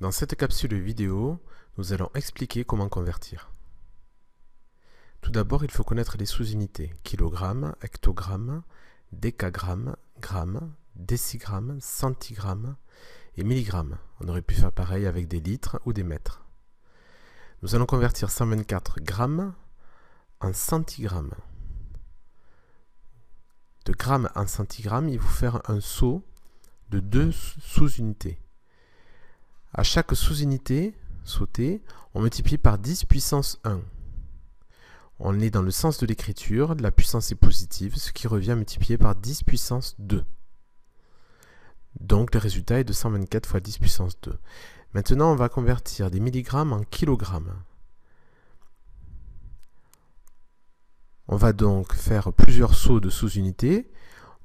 Dans cette capsule vidéo, nous allons expliquer comment convertir. Tout d'abord, il faut connaître les sous-unités kilogramme, hectogramme, décagramme, gramme, décigramme, centigramme et milligramme. On aurait pu faire pareil avec des litres ou des mètres. Nous allons convertir 124 grammes en centigrammes. De grammes en centigrammes, il faut faire un saut de 2 sous-unités. À chaque sous-unité sautée, on multiplie par 10 puissance 1. On est dans le sens de l'écriture, la puissance est positive, ce qui revient à multiplier par 10 puissance 2. Donc le résultat est de 124 fois 10 puissance 2. Maintenant, on va convertir des milligrammes en kilogrammes. On va donc faire plusieurs sauts de sous-unités,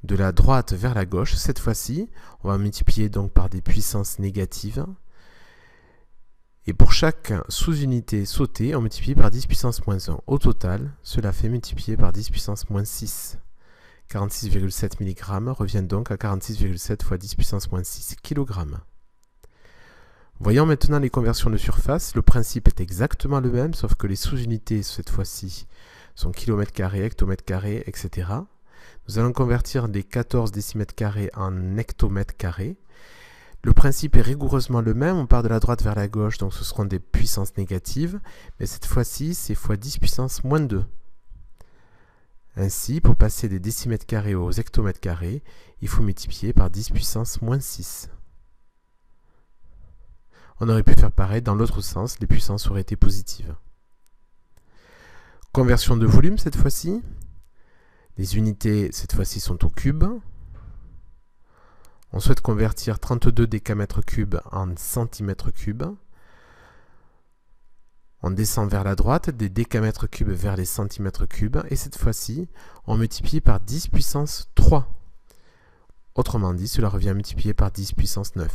de la droite vers la gauche. Cette fois-ci, on va multiplier donc par des puissances négatives. Et pour chaque sous-unité sautée, on multiplie par 10 puissance moins 1. Au total, cela fait multiplier par 10 puissance moins 6. 46,7 mg revient donc à 46,7 fois 10 puissance moins 6 kg. Voyons maintenant les conversions de surface. Le principe est exactement le même, sauf que les sous-unités, cette fois-ci, sont kilomètres carrés, hectomètres carrés, etc. Nous allons convertir les 14 décimètres carrés en hectomètres carrés. Le principe est rigoureusement le même, on part de la droite vers la gauche, donc ce seront des puissances négatives, mais cette fois-ci, c'est fois 10 puissance moins 2. Ainsi, pour passer des décimètres carrés aux hectomètres carrés, il faut multiplier par 10 puissance moins 6. On aurait pu faire pareil dans l'autre sens, les puissances auraient été positives. Conversion de volume cette fois-ci. Les unités, cette fois-ci, sont au cube. On souhaite convertir 32 décamètres cubes en centimètres cubes. On descend vers la droite, des décamètres cubes vers les centimètres cubes. Et cette fois-ci, on multiplie par 10 puissance 3. Autrement dit, cela revient à multiplier par 10 puissance 9.